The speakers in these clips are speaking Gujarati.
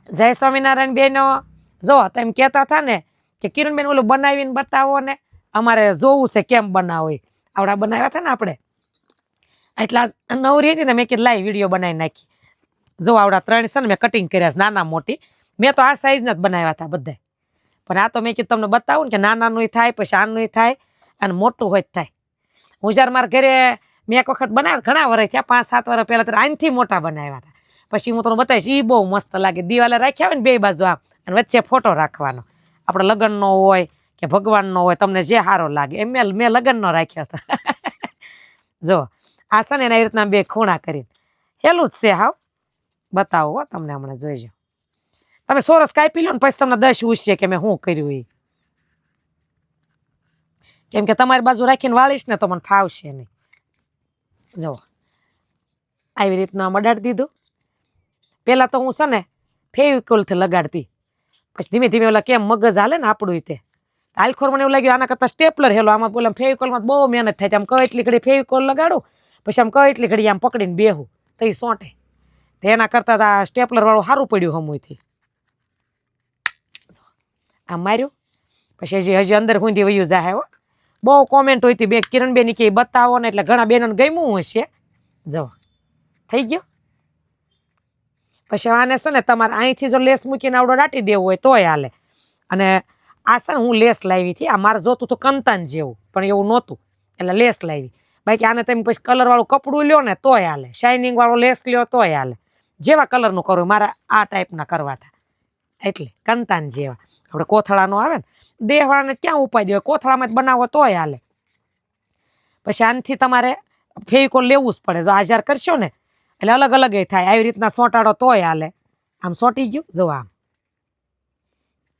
જય સ્વામિનારાયણ બેનો. જો તમે કહેતા હતા ને કે કિરણબેન ઓલું બનાવીને બતાવો ને, અમારે જોવું છે કેમ બનાવો. આવડા બનાવ્યા હતા ને આપણે, એટલા નવરી હતી ને મેં કીધું લાઈ વિડીયો બનાવી નાખી. જો આવડા 3 છે ને મેં કટિંગ કર્યા છે, નાના મોટી. મેં તો આ સાઈઝના જ બનાવ્યા હતા બધા, પણ આ તો મેં કીધું તમને બતાવું ને કે નાનાનું થાય, પછી આનું થાય અને મોટું હોય થાય. હું જ્યારે મારા ઘરે મેં એક વખત બનાવ્યા, ઘણા વર્ષ થયા, 5-7 વર્ષ પહેલા, ત્યારે આનાથી મોટા બનાવ્યા હતા. પછી હું તમને બતાવીશ, એ બહુ મસ્ત લાગે. દિવાલે રાખ્યા હોય ને બે બાજુ આમ, અને વચ્ચે ફોટો રાખવાનો, આપણે લગ્નનો હોય કે ભગવાનનો હોય, તમને જે સારો લાગે. એમ મેં લગ્નનો રાખ્યો હતો. જો આ છે ને એના રીતના બે ખૂણા કરીને હેલું જ છે. હાવ બતાવો હો તમને, હમણાં જોઈજો. તમે સોરસ કાપી લો ને પછી તમને 10 ઉછશે કે મેં શું કર્યું એ. કેમ કે તમારી બાજુ રાખીને વાળીશ ને તો મને ફાવશે નહીં. જો આવી રીતના મડાડી દીધું. પેલા તો હું છે ને ફેવિકોલથી લગાડતી, પછી ધીમે ધીમે ઓલા કેમ મગજ હાલે ને આપણું તે આલખોર મને એવું લાગ્યું આના કરતાં સ્ટેપલર હેલો. આમાં બોલે ફેવિકોલમાં બહુ મહેનત થાય. આમ કઈ એટલી ઘડી ફેવિકોલ લગાડું, પછી આમ કઈ એટલી ઘડી આમ પકડીને બેહું તો એ સોંટે. તો એના કરતાં આ સ્ટેપલર વાળું સારું પડ્યું હમુંથી. આમ માર્યું પછી હજી અંદર હુંધી વયું જાય. હો બહુ કોમેન્ટ હોય હતી બે કિરણબેની કે બતાવો ને, એટલે ઘણા બેનોને ગમ્યું હશે. જો થઈ ગયો. પછી આને છે ને તમારે અહીંથી જો લેસ મૂકીને આવડો દાટી દેવું હોય તોય હાલે. અને આ છે ને હું લેસ લાવી હતી, આ મારે જોતું તો કંતાન જેવું, પણ એવું નહોતું એટલે લેસ લાવી. બાકી આને તમે પછી કલરવાળું કપડું લ્યો ને તોય હાલે, શાઇનિંગ વાળો લેસ લ્યો તોય હાલે. જેવા કલરનું કરવું, મારા આ ટાઈપના કરવા હતા એટલે કંતાન જેવા. આપણે કોથળાનો આવે ને, દેહવાળાને ક્યાં ઉપાય દેવાય, કોથળામાં જ બનાવો તોય હાલે. પછી આનાથી તમારે ફેવિકોલ લેવું જ પડે. જો આ જ્યારે કરશો ને એટલે અલગ અલગ થાય. આવી રીતના સોંટાડો તોય હાલે. આમ સોંટી ગયું જો આમ,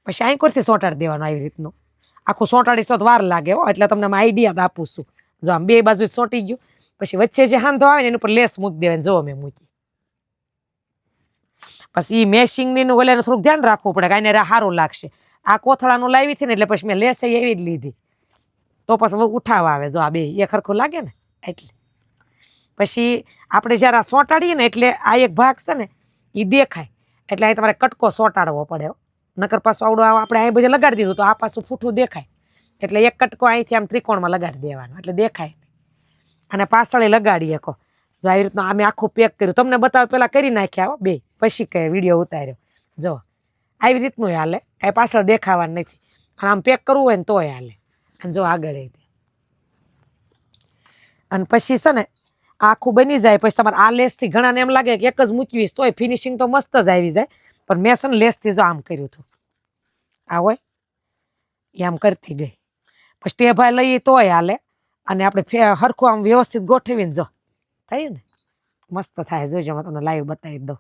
પછી અહીં કોરથી સોંટાડી દેવાનું આવી રીતનું. આખું સોંટાડીશ તો વાર લાગે હો, એટલે તમને આઈડિયા આપું છું. જો આમ બે બાજુ સોંટી ગયું, પછી વચ્ચે જે હાંધો આવે ને એની ઉપર લેસ મૂકી દેવાની. જો મેં મૂકી. પછી એ મેશિંગની ઓલે થોડુંક ધ્યાન રાખવું પડે કે આને સારું લાગશે. આ કોથળાનું લાવી હતી ને એટલે પછી મેં લેસ એવી જ લીધી, તો પછી ઉઠાવા આવે. જો આ બે એ ખરખું લાગે ને એટલે. પછી આપણે જ્યારે આ સોંટાડીએ ને એટલે આ એક ભાગ છે ને એ દેખાય, એટલે અહીં તમારે કટકો સોંટાડવો પડે. નકર પાછું આવડું આપણે અહીં બધે લગાડી દીધું તો આ પાછું ફૂટું દેખાય. એટલે એક કટકો અહીંથી આમ ત્રિકોણમાં લગાડી દેવાનો એટલે દેખાય. અને પાછળ લગાડીએ કહો. જો આવી રીતના અમે આખું પેક કર્યું, તમને બતાવ પેલા કરી નાખ્યા હો બે, પછી કહે વિડીયો ઉતાર્યો. જો આવી રીતનું હાલે, કાંઈ પાછળ દેખાવાનું નથી. અને આમ પેક કરવું હોય ને તોય હાલે. અને જો આગળ અને પછી છે ને આખું બની જાય. પછી તમારે આ લેસથી ઘણાને એમ લાગે કે એક જ મૂકવીશ તોય ફિનિશિંગ તો મસ્ત જ આવી જાય, પણ મેં છે ને લેસથી જો આમ કર્યું હતું. આ હોય એ આમ કરતી ગઈ. પછી ટેભાઈ લઈએ તોય હાલે. અને આપણે હરખું આમ વ્યવસ્થિત ગોઠવીને જો થયું ને મસ્ત થાય. જોઈજો, હું તમને લાઈવ બતાવી દઉં.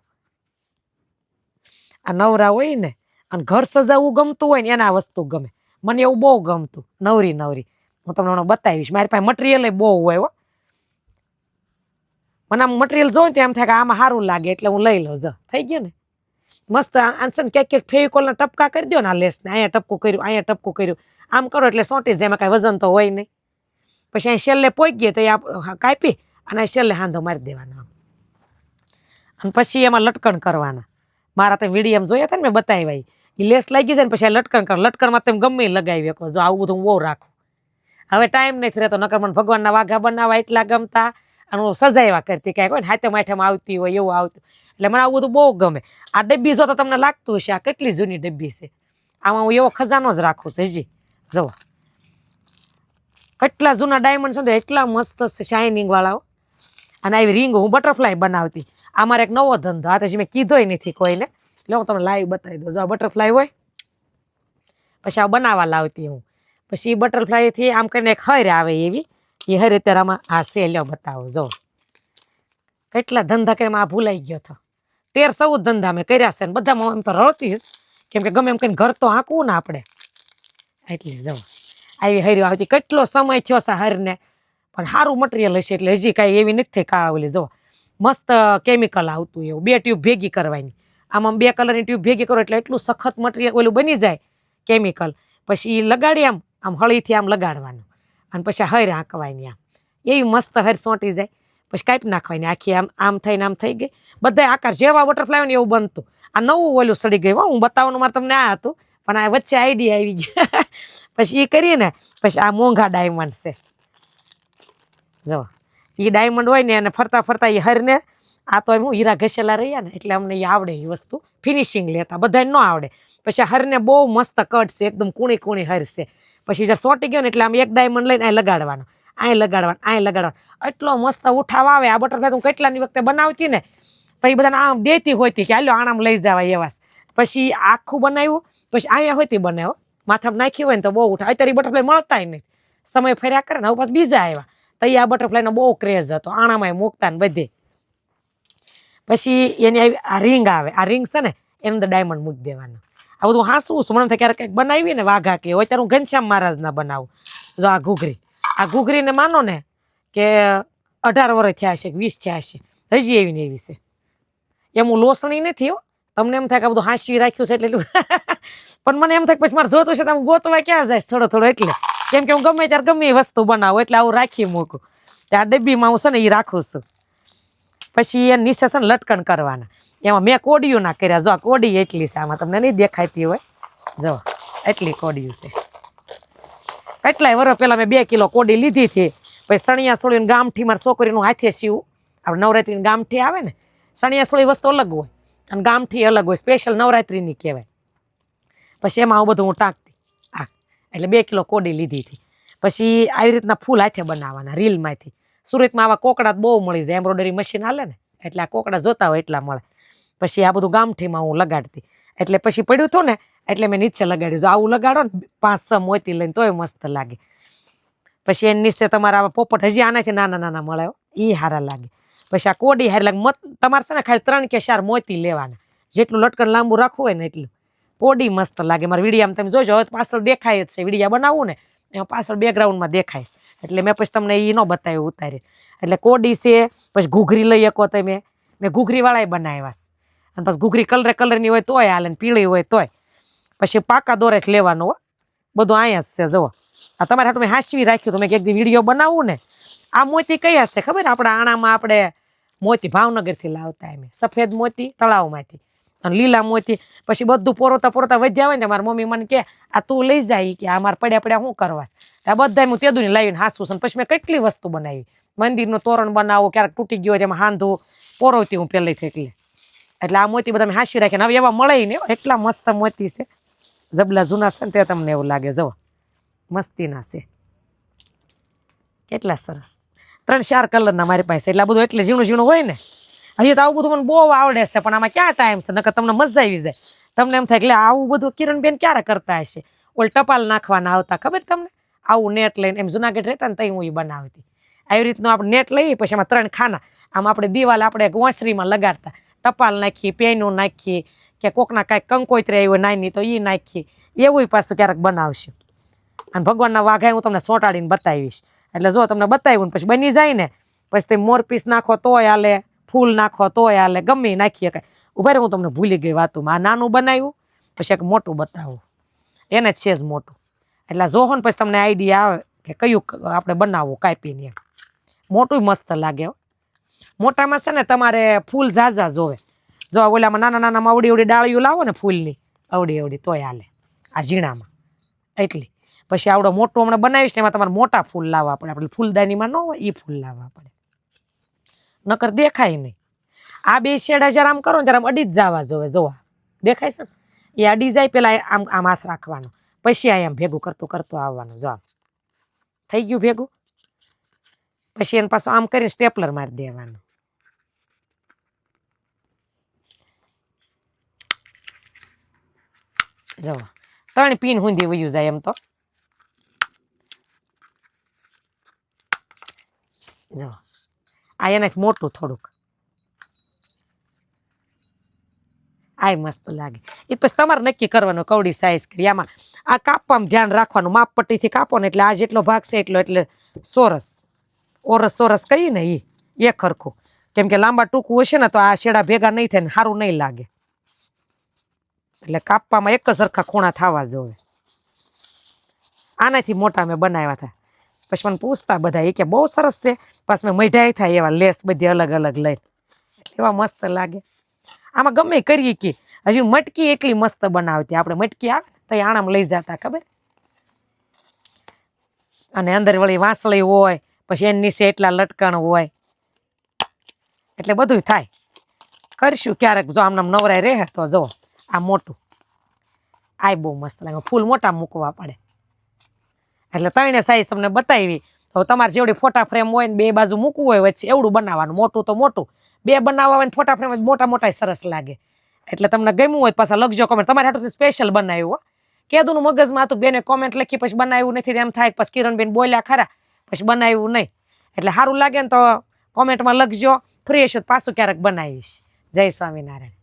આ નવરા હોય ને અને ઘર સજાવવું ગમતું હોય ને એને આ વસ્તુ ગમે. મને એવું બહુ ગમતું. નવરી હું તમને હમણાં બતાવીશ. મારી પાસે મટીરિયલ બહુ હોય હો. મને આમ મટીરિયલ જોઉં તો એમ થાય કે આમાં સારું લાગે એટલે હું લઈ લઉં. જો થઈ ગયું ને મસ્ત. આન્સર ક્યાંક ફેવિકોલના ટપકા કરી દો ને આ લેસને. અહીંયા ટપકું કર્યું, અહીંયા ટપકું કર્યું, આમ કરો એટલે સોંટી જાય. એમાં કાંઈ વજન તો હોય નહીં. પછી અહીં છેલ્લે પોઈ ગયે તો એ કાપી અને છેલ્લે હાંધો મારી દેવાનો આમ. અને પછી એમાં લટકણ કરવાના. મારા તમે વિડીયો જોયા હતા ને મેં બતાવ્યા, એ લેસ લાગી જાય ને પછી લટકણ કરો. લટકણમાં તમે ગમે લગાવી શકો. જો આવું બધું હું બહુ રાખું. હવે ટાઈમ નથી રહેતો, નકર મને ભગવાનના વાઘા બનાવવા એટલા ગમતા. અને હું સજાવ્યા કરતી, કાંઈક હોય ને હાથે માઠેમાં આવતી હોય એવું આવતું. એટલે મને આવું બધું બહુ ગમે. આ ડબ્બી જો તો તમને લાગતું હશે આ કેટલી જૂની ડબ્બી છે. આમાં હું એવો ખજાનો જ રાખું છું. હજી જુઓ કેટલા જૂના ડાયમંડ છે, એટલા મસ્ત છે શાઇનિંગ વાળાઓ. અને આવી રીંગ હું બટરફ્લાય બનાવતી. આ મારે એક નવો ધંધો. આ તો મેં કીધોય નથી કોઈને, એટલે હું તમને લાઈવ બતાવી દઉં. જો આ બટરફ્લાય હોય પછી આ બનાવવા લાવતી હું. પછી એ બટરફ્લાયથી આમ કરીને એક હર આવે એવી, એ હર અત્યારે આમાં આ છે. લ્યો બતાવો. જો કેટલા ધંધા કરીને આ ભૂલાઈ ગયો હતો. 13-14 ધંધા મેં કર્યા છે ને બધામાં એમ તો રળતી જ, કેમ કે ગમે એમ કહીને ઘર તો હાંકવું ને આપણે. એટલે જો આવી હર્યો આવતી. કેટલો સમય થયો છે હરને, પણ સારું મટીરિયલ હશે એટલે હજી કાંઈ એવી નથી થઈ કાળા. જો મસ્ત કેમિકલ આવતું એવું. 2 ટ્યુબ ભેગી કરવાની. આમાં 2 કલરની ટ્યુબ ભેગી કરો એટલે એટલું સખત મટીરિયલ ઓલું બની જાય કેમિકલ. પછી એ લગાડી આમ હળીથી આમ લગાડવાનું અને પછી હર હાંકવાની આમ. એવી મસ્ત હર સોંટી જાય. પછી કાપી નાખવાની આખી. આમ થઈને આમ થઈ ગઈ. બધા આકાર જેવા બટરફ્લાય ને એવું બનતું. આ નવું ઓલું સડી ગયું હું બતાવવાનું મારે તમને આ હતું પણ આ વચ્ચે આઈડિયા આવી ગયા પછી એ કરીએ ને પછી આ મોંઘા ડાયમંડ છે જો એ ડાયમંડ હોય ને અને ફરતા ફરતા એ હરને આ તો એમ હું હીરા ઘસેલા રહ્યા ને એટલે અમને એ આવડે એ વસ્તુ ફિનિશિંગ લેતા બધાને ન આવડે પછી હરને બહુ મસ્ત કટ છે એકદમ કૂણી કૂણી હર છે પછી જ્યારે સોટી ગયો ને એટલે આમ એક ડાયમંડ લઈને અહીં લગાડવાનો અહીં લગાડવાનો અહીં લગાડવાનો એટલો મસ્ત ઉઠાવ આવે આ બટરફ્લાય હું કેટલાની વખતે બનાવતી ને તો એ બધાને આમ દેતી હોતી કે હાલો આણામ લઈ જવાય એવા પછી આખું બનાવ્યું પછી અહીંયા હોતી બનાવ્યો માથામાં નાખી હોય ને તો બહુ ઉઠાવ અત્યારે બટરફ્લાય મળતા નહીં સમય ફર્યા કરે ને હવે પાછું બીજા આવ્યા તો એ આ બટરફ્લાયનો બહુ ક્રેઝ હતો આણામાં મૂકતા ને બધે પછી એની આવી આ રિંગ આવે આ રિંગ છે ને એની અંદર ડાયમંડ મૂકી દેવાનો આ બધું હાસવું છું મને થાય ક્યારેક કંઈક બનાવી ને વાઘા કે હોય ત્યારે હું ઘનશ્યામ મહારાજના બનાવું જો આ ઘૂઘરીને માનો ને કે 18 વર્ષ થયા છે 20 થયા છે હજી એવી ને એવી છે એમ હું લોસણી નથી હો તમને એમ થાય કે બધું હાંસવી રાખ્યું છે એટલે પણ મને એમ થાય પછી મારે જોતું છે તો હું ગોતવા ક્યાં જાય થોડો એટલે કેમ કે હું ગમે ત્યારે ગમે એ વસ્તુ બનાવું એટલે આવું રાખી મૂકું ત્યાં ડબ્બીમાં હું છે ને એ રાખું છું પછી એ નીચે છે ને લટકણ કરવાના એમાં મેં કોડિયું ના કર્યા જો કોડી એટલી છે આમાં તમને નહીં દેખાતી હોય જો એટલી કોડિયું છે કેટલાય વર્ષ પહેલાં મેં 2 કિલો કોડી લીધી હતી પછી સણિયા સોળીને ગામઠી મારી છોકરીનું હાથે સીવું આપણે નવરાત્રીની ગામઠી આવે ને સણિયા સોળી વસ્તુ અલગ હોય અને ગામઠી અલગ હોય સ્પેશિયલ નવરાત્રીની કહેવાય પછી એમાં આવું બધું હું ટાંકતી એટલે 2 કિલો કોડી લીધી હતી પછી આવી રીતના ફૂલ હાથે બનાવવાના રીલમાંથી સુરતમાં આવા કોકડા બહુ મળી જાય એમ્બ્રોઇડરી મશીન હાલે ને એટલે આ કોકડા જોતા હોય એટલા મળે પછી આ બધું ગામઠીમાં હું લગાડતી એટલે પછી પડ્યું હતું ને એટલે મેં નીચે લગાડ્યું જો આવું લગાડો ને 5-6 મોતી લઈને તોય મસ્ત લાગે પછી એની નીચે તમારા પોપટ હજી આનાથી નાના નાના મળે એ સારા લાગે પછી આ કોડી હારી લાગે તમારે છે ને ખાલી 3 કે 4 મોતી લેવાના જેટલું લટકણ લાંબુ રાખવું હોય ને એટલું કોડી મસ્ત લાગે મારા વિડીયામાં તમે જોજો હવે પાછળ દેખાય જ છે વિડીયા બનાવવું ને એમાં પાછળ બેકગ્રાઉન્ડમાં દેખાય એટલે મેં પછી તમને એ ન બતાવ્યું ઉતારી એટલે કોડી છે પછી ઘૂઘરી લઈ શકો તમે મેં ઘૂઘરીવાળા બનાવ્યા અને પછી ઘૂઘરી કલરની હોય તોય હાલે ને પીળી હોય તોય પછી પાકા દોરે લેવાનું હો બધું અહીંયા જ છે જુઓ આ તમારે હાટું મેં હાંસવી રાખ્યું તો મેં એક દી વિડીયો બનાવવું ને આ મોતી કયા છે ખબર આપણા આણામાં આપણે મોતી ભાવનગરથી લાવતા એમ સફેદ મોતી તળાવમાંથી અને લીલા મોતી પછી બધું પોરોતા વધ્યા હોય ને મારી મમ્મી મને કે આ તું લઈ જાય કે આ મારે પડ્યા શું કરવાસ આ બધા હું તેદું લાવીને હાંસવું છે પછી મેં કેટલી વસ્તુ બનાવી મંદિરનું તોરણ બનાવું ક્યારેક તૂટી ગયો હોય એમાં હાંધું પોરોતી હું પહેલેથી એટલે આ મોતી બધા મેં હાંસવી રાખીને હવે એવા મળે ને એટલા મસ્ત મોતી છે જબલા જૂના છે ને તે તમને એવું લાગે જુઓ મસ્તીના છે કેટલા સરસ 3-4 કલરના મારી પાસે એટલે આ બધું એટલે ઝીણું હોય ને હજી તો આવું બધું મને બહુ આવડે છે પણ આમાં ક્યાં ટાઈમ છે નકર તમને મજા આવી જાય તમને એમ થાય એટલે આવું બધું કિરણબેન ક્યારે કરતા હશે ઓલ ટપાલ નાખવાના આવતા ખબર તમને આવું નેટ લઈને એમ જુનાગઢ રહેતા ને તઈ હું એ બનાવતી આવી રીતનું આપણે નેટ લઈએ પછી એમાં 3 ખાના આમ આપણે દિવાલ આપણે ઓસરીમાં લગાડતા ટપાલ નાખીએ પેનું નાખીએ કે કોકના કાંઈક કંકોત્રી આવી હોય નાની તો એ નાખીએ એવું પાછું ક્યારેક બનાવશું અને ભગવાનના વાઘા હું તમને સોંટાડીને બતાવીશ એટલે જો તમને બતાવ્યું ને પછી બની જાય ને પછી તમે મોરપીસ નાખો તોય હાલે ફૂલ નાખો તોય હાલે ગમે નાખીએ કાંઈ ઉભા હું તમને ભૂલી ગઈ વાતુમાં આ નાનું બનાવ્યું પછી એક મોટું બતાવું એને જ છે જ મોટું એટલે જોહો ને પછી તમને આઈડિયા આવે કે કયું આપણે બનાવવું કાપીને એમ મોટું મસ્ત લાગે મોટામાં છે ને તમારે ફૂલ ઝાઝા જોવે જો ઓલામાં નાના અવડી ડાળીઓ લાવો ને ફૂલની અવડી તોય હાલે આ ઝીણામાં એટલી પછી આવડો મોટું હમણાં બનાવીશ ને એમાં તમારે મોટા ફૂલ લાવવા પડે આપણે ફૂલદાનીમાં ન હોય એ ફૂલ લાવવા પડે નકર દેખાય નહીં આ 2 શેડા જ્યારે આમ કરો ને ત્યારે આમ અડી જ જવા જોવે જોવા દેખાય છે ને એ અડી જાય પેલા આમ હાથ રાખવાનો પછી આમ ભેગું કરતું આવવાનું જો આમ થઈ ગયું ભેગું પછી એને પાછું આમ કરીને સ્ટેપલર મારી દેવાનું જો 3 પીન હુંધી વયું જાય એમ તો જો આ એનાથી મોટું થોડુંક આ મસ્ત લાગે એ પછી તમારે નક્કી કરવાનું કવડી સાઈઝ કરી આમાં આ કાપવામાં ધ્યાન રાખવાનું માપ પટ્ટીથી કાપો ને એટલે આ જેટલો ભાગ છે એટલો એટલે સોરસ કહીએ ને એ ખરખું કેમ કે લાંબા ટૂંકું હશે ને તો આ શેડા ભેગા નહીં થાય ને સારું નહીં લાગે એટલે કાપવામાં એક જ સરખા ખૂણા થવા જોવે આનાથી મોટા મેં બનાવ્યા હતા પછી મને પૂછતા બધા એ કે બહુ સરસ છે પાછું મેં મઢાઈ થાય એવા લેસ બધી અલગ અલગ લઈને એવા મસ્ત લાગે આમાં ગમે કરીએ કે હજી મટકી એટલી મસ્ત બનાવતી, આપણે મટકી આવે ને તો આણામાં લઈ જતા ખબર, અને અંદર વળી વાંસળી હોય, પછી એની નીચે એટલા લટકણ હોય, એટલે બધું થાય. કરશું ક્યારેક, જો આમ નવરાય રહે તો જો આ મોટું, આ બહુ મસ્ત લાગે, ફૂલ મોટા મૂકવા પડે. એટલે ત્રણે સાઈઝ તમને બતાવી. તો તમારે જેવડી ફોટા ફ્રેમ હોય ને બે બાજુ મૂકવું હોય વચ્ચે એવડું બનાવવાનું, મોટું તો મોટું, બે બનાવવા હોય ને ફોટા ફ્રેમ મોટા મોટા સરસ લાગે. એટલે તમને ગમ્યું હોય પાછા લખજો કોમેન્ટ, તમારે હાટું સ્પેશિયલ બનાવ્યું. કેદુનું મગજમાં હતું, બેને કોમેન્ટ લખી પછી બનાવ્યું નથી, એમ થાય પછી કિરણબેન બોલ્યા ખરા પછી બનાવ્યું નહીં. એટલે સારું લાગે ને તો કોમેન્ટમાં લખજો, ફ્રી હશે પાછું ક્યારેક બનાવીશ. જય સ્વામિનારાયણ.